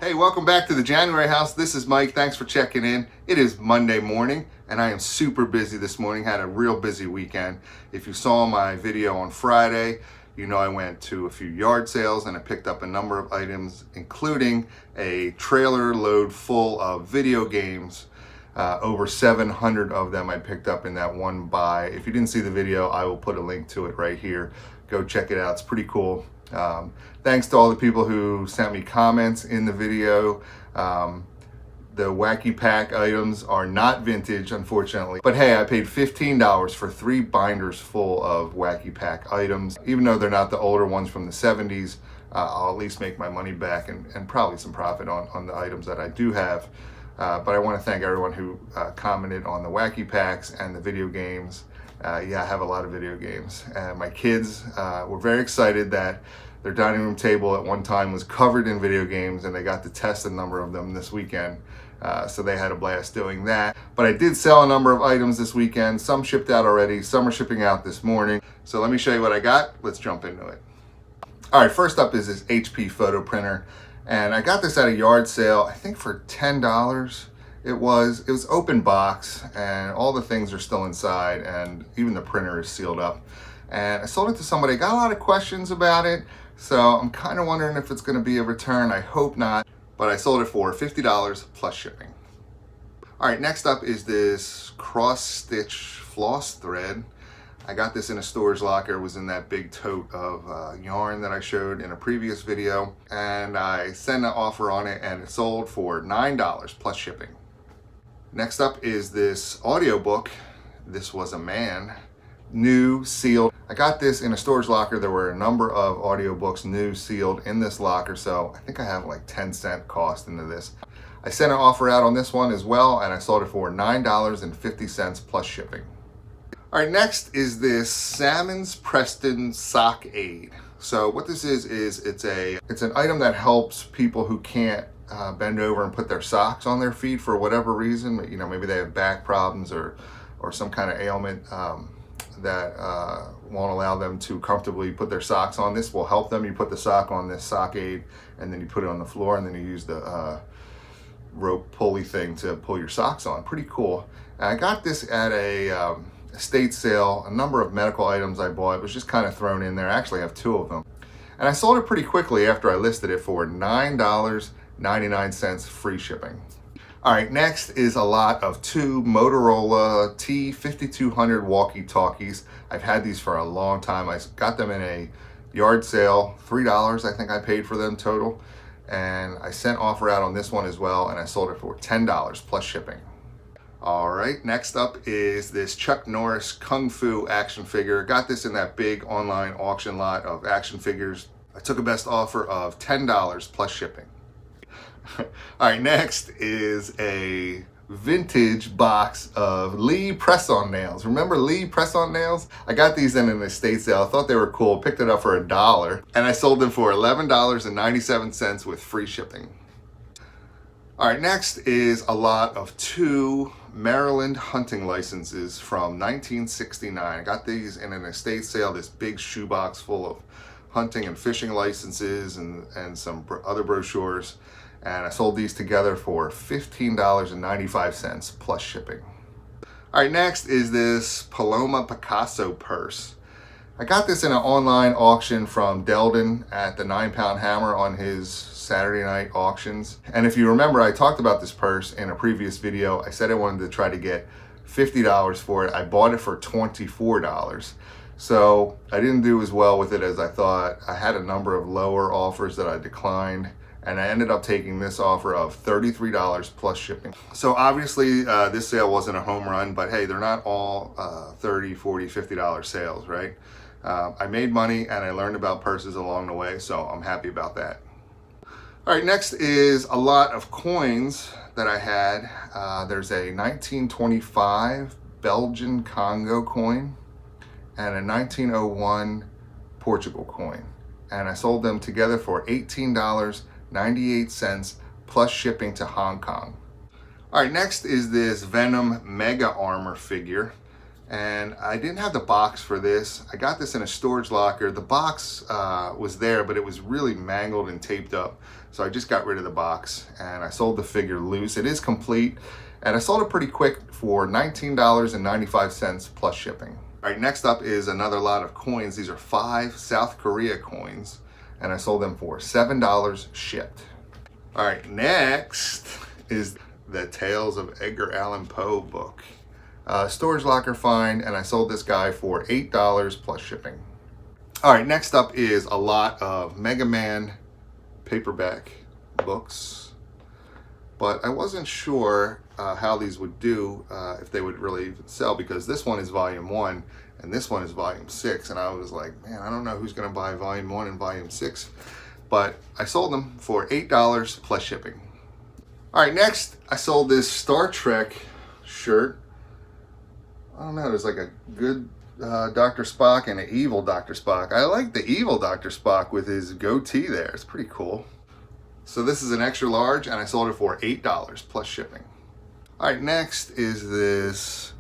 Hey, welcome back to the January House. This is Mike. Thanks for checking in. It is Monday morning and I am super busy this morning. Had a real busy weekend. If you saw my video on Friday, you know I went to a few yard sales and I picked up a number of items, including a trailer load full of video games. Over 700 of them I picked up in that one buy. If you didn't see the video, I will put a link to it right here. Go check it out. It's pretty cool. Thanks to all the people who sent me comments in the video. The Wacky Pack items are not vintage, unfortunately. But hey, I paid $15 for 3 binders full of Wacky Pack items. Even though they're not the older ones from the 70s, I'll at least make my money back and probably some profit on the items that I do have. But I want to thank everyone who commented on the Wacky Packs and the video games. Yeah, I have a lot of video games. And my kids were very excited that their dining room table at one time was covered in video games and they got to test a number of them this weekend. So they had a blast doing that. But I did sell a number of items this weekend. Some shipped out already, some are shipping out this morning. So let me show you what I got. Let's jump into it. All right, first up is this HP photo printer. And I got this at a yard sale, I think for $10. It was open box and all the things are still inside and even the printer is sealed up. And I sold it to somebody. I got a lot of questions about it. So I'm kind of wondering if it's going to be a return. I hope not, but I sold it for $50 plus shipping. All right, next up is this cross stitch floss thread. I got this in a storage locker. It was in that big tote of yarn that I showed in a previous video. And I sent an offer on it and it sold for $9 plus shipping. Next up is this audiobook. This was a man, new, sealed. I got this in a storage locker. There were a number of audiobooks new, sealed in this locker. So I think I have like 10-cent cost into this. I sent an offer out on this one as well and I sold it for $9.50 plus shipping. All right, next is this Salmons Preston Sock Aid. So what this is it's an item that helps people who can't bend over and put their socks on their feet for whatever reason. You know, maybe they have back problems or some kind of ailment that won't allow them to comfortably put their socks on. This will help them. You put the sock on this Sock Aid and then you put it on the floor and then you use the rope pulley thing to pull your socks on. Pretty cool. And I got this at a estate sale. A number of medical items I bought. It was just kind of thrown in there. I actually have 2 of them. And I sold it pretty quickly after I listed it for $9.99 free shipping. All right, next is a lot of 2 Motorola T5200 walkie-talkies. I've had these for a long time. I got them in a yard sale, $3 I think I paid for them total. And I sent offer out on this one as well and I sold it for $10 plus shipping. All right, next up is this Chuck Norris Kung Fu action figure. Got this in that big online auction lot of action figures. I took a best offer of $10 plus shipping. All right, next is a vintage box of Lee press-on nails. Remember Lee press-on nails? I got these in an estate sale. I thought they were cool. Picked it up for $1 and I sold them for $11.97 with free shipping. All right, next is a lot of 2 Maryland hunting licenses from 1969. I got these in an estate sale, this big shoebox full of hunting and fishing licenses and some other brochures. And I sold these together for $15.95 plus shipping. All right, next is this Paloma Picasso purse. I got this in an online auction from Deldon at the 9-Pound Hammer on his Saturday night auctions. And if you remember, I talked about this purse in a previous video. I said I wanted to try to get $50 for it. I bought it for $24. So I didn't do as well with it as I thought. I had a number of lower offers that I declined. And I ended up taking this offer of $33 plus shipping. So obviously this sale wasn't a home run, but hey, they're not all $30, $40, $50 sales, right? I made money and I learned about purses along the way, so I'm happy about that. All right, next is a lot of coins that I had. There's a 1925 Belgian Congo coin and a 1901 Portugal coin. And I sold them together for $18.98 plus shipping to Hong Kong. All right, next is this Venom Mega Armor figure. And I didn't have the box for this. I got this in a storage locker. The box was there, but it was really mangled and taped up. So I just got rid of the box and I sold the figure loose. It is complete, and I sold it pretty quick for $19.95 plus shipping. All right, next up is another lot of coins. These are 5 South Korea coins, and I sold them for $7 shipped. All right, next is the Tales of Edgar Allan Poe book. Storage locker find, and I sold this guy for $8 plus shipping. All right, next up is a lot of Mega Man paperback books, but I wasn't sure how these would do, if they would really even sell, because this one is volume 1 and this one is volume 6, and I was like, man, I don't know who's gonna buy volume 1 and volume 6, but I sold them for $8 plus shipping. All right, next I sold this Star Trek shirt. I don't know, there's like a good Dr. Spock and an evil Dr. Spock. I like the evil Dr. Spock with his goatee there. It's pretty cool. So this is an extra large, and I sold it for $8 plus shipping. All right, next is this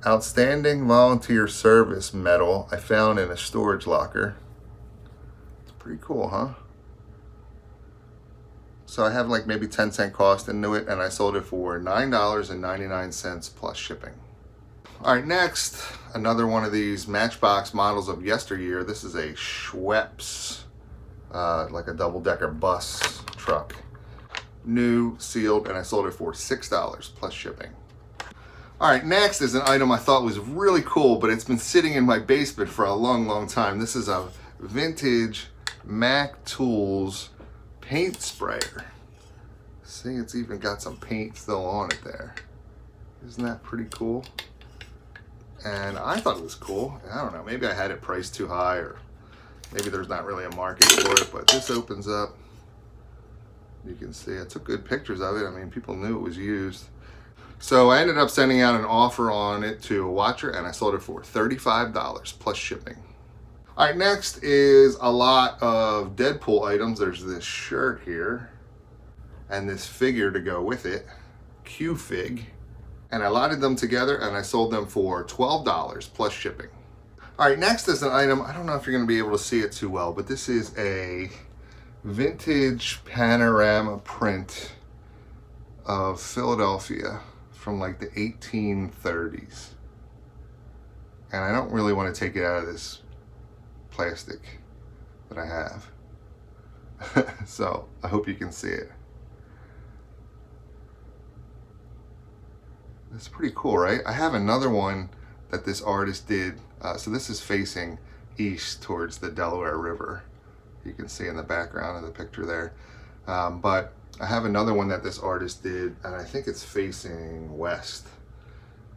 Outstanding Volunteer Service medal I found in a storage locker. It's pretty cool, huh? So I have like maybe 10-cent cost into it, and I sold it for $9.99 plus shipping. All right, next, another one of these Matchbox models of yesteryear. This is a Schweppes, like a double-decker bus truck. New, sealed, and I sold it for $6 plus shipping. All right, next is an item I thought was really cool, but it's been sitting in my basement for a long, long time. This is a vintage Mac Tools paint sprayer. See, it's even got some paint still on it there. Isn't that pretty cool? And I thought it was cool. I don't know, maybe I had it priced too high, or maybe there's not really a market for it, but this opens up. You can see I took good pictures of it. I mean, people knew it was used. So I ended up sending out an offer on it to a watcher, and I sold it for $35 plus shipping. All right, next is a lot of Deadpool items. There's this shirt here and this figure to go with it, Q-Fig. And I lotted them together, and I sold them for $12 plus shipping. All right, next is an item, I don't know if you're gonna be able to see it too well, but this is a vintage panorama print of Philadelphia from like the 1830s. And I don't really want to take it out of this plastic that I have. So I hope you can see it. It's pretty cool, right? I have another one that this artist did. So this is facing east towards the Delaware River. You can see in the background of the picture there. But I have another one that this artist did, and I think it's facing west.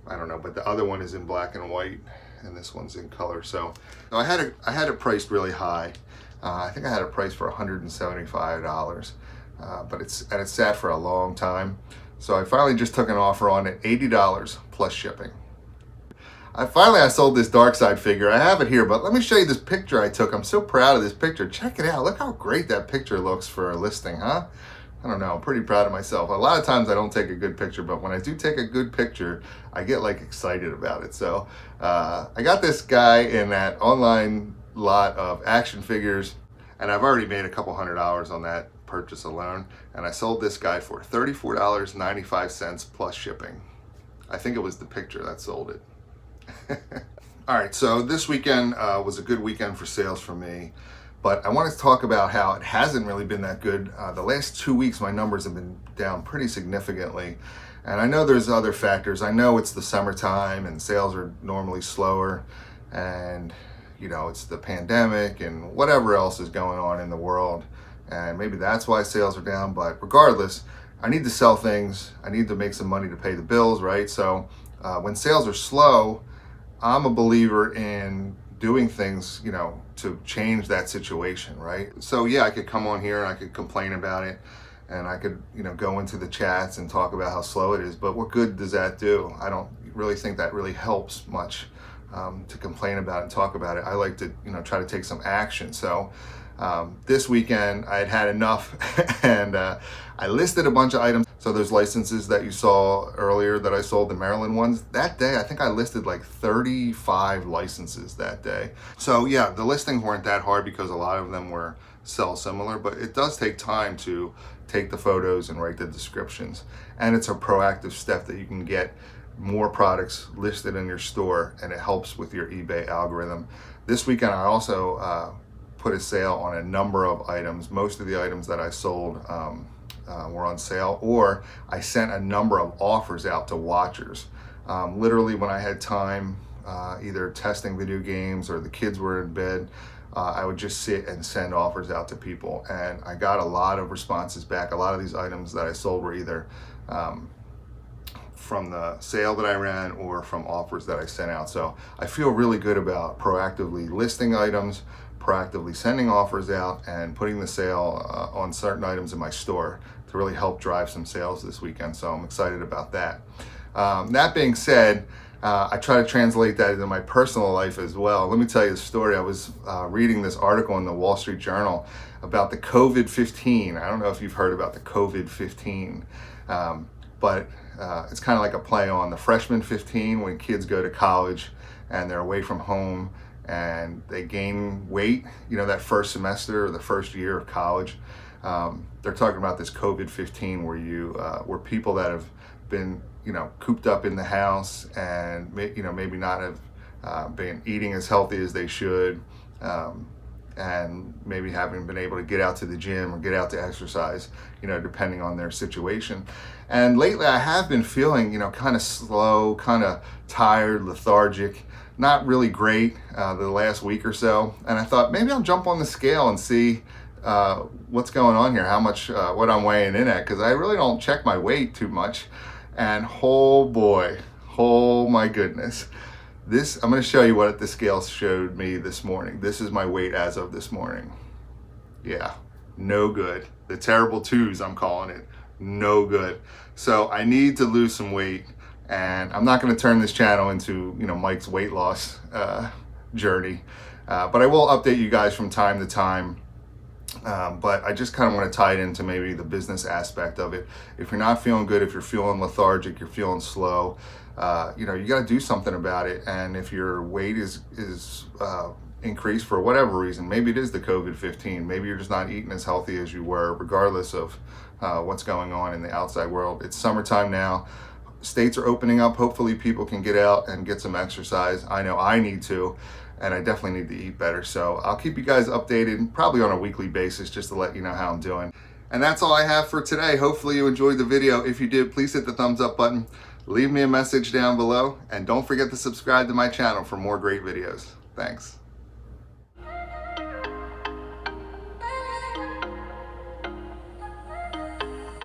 I don't know, but the other one is in black and white, and this one's in color. So I had it priced really high. I think I had it priced for $175, but it's sat for a long time. So I finally just took an offer on it, $80 plus shipping. I sold this Darkseid figure. I have it here, but let me show you this picture I took. I'm so proud of this picture. Check it out. Look how great that picture looks for a listing, huh? I don't know, I'm pretty proud of myself. A lot of times I don't take a good picture, but when I do take a good picture, I get like excited about it. So I got this guy in that online lot of action figures, and I've already made a couple $100 on that purchase alone, and I sold this guy for $34.95 plus shipping. I think it was the picture that sold it. All right, so this weekend was a good weekend for sales for me, but I want to talk about how it hasn't really been that good. The last 2 weeks, my numbers have been down pretty significantly, and I know there's other factors. I know it's the summertime and sales are normally slower, and you know, it's the pandemic and whatever else is going on in the world, and maybe that's why sales are down. But regardless, I need to sell things. I need to make some money to pay the bills, right? So when sales are slow, I'm a believer in doing things, you know, to change that situation, right? So yeah, I could come on here and I could complain about it, and I could, you know, go into the chats and talk about how slow it is, but what good does that do? I don't really think that really helps much. to complain about it and talk about it. I like to, try to take some action. So this weekend I had enough and I listed a bunch of items. So those licenses that you saw earlier that I sold, the Maryland ones, that day I think I listed like 35 licenses that day. So yeah, the listings weren't that hard because a lot of them were sell similar, but it does take time to take the photos and write the descriptions. And it's a proactive step that you can get more products listed in your store, and it helps with your eBay algorithm. This weekend I also put a sale on a number of items. Most of the items that I sold were on sale, or I sent a number of offers out to watchers. Literally when I had time, either testing video games or the kids were in bed, I would just sit and send offers out to people, and I got a lot of responses back. A lot of these items that I sold were either from the sale that I ran or from offers that I sent out. So I feel really good about proactively listing items, proactively sending offers out, and putting the sale on certain items in my store to really help drive some sales this weekend. So I'm excited about that. That being said, I try to translate that into my personal life as well. Let me tell you the story. I was reading this article in the Wall Street Journal about the COVID-15. I don't know if you've heard about the COVID-15, but it's kind of like a play on the freshman 15 when kids go to college and they're away from home and they gain weight, that first semester or the first year of college. They're talking about this COVID-15 where people that have been cooped up in the house and maybe not have been eating as healthy as they should, and maybe haven't been able to get out to the gym or get out to exercise, depending on their situation. And lately I have been feeling, kind of slow, kind of tired, lethargic, not really great the last week or so. And I thought maybe I'll jump on the scale and see what's going on here, how much, what I'm weighing in at, because I really don't check my weight too much. And oh boy, oh my goodness. I'm going to show you what the scale showed me this morning. This is my weight as of this morning. Yeah, no good. The terrible twos, I'm calling it. No good. So I need to lose some weight, and I'm not going to turn this channel into, Mike's weight loss journey. But I will update you guys from time to time. But I just kind of want to tie it into maybe the business aspect of it. If you're not feeling good, if you're feeling lethargic, you're feeling slow, you got to do something about it. And if your weight is increased for whatever reason, maybe it is the COVID-15, maybe you're just not eating as healthy as you were, regardless of what's going on in the outside world. It's summertime now. States are opening up. Hopefully people can get out and get some exercise. I know I need to. And I definitely need to eat better. So I'll keep you guys updated, probably on a weekly basis, just to let you know how I'm doing. And that's all I have for today. Hopefully you enjoyed the video. If you did, please hit the thumbs up button. Leave me a message down below. And don't forget to subscribe to my channel for more great videos. Thanks.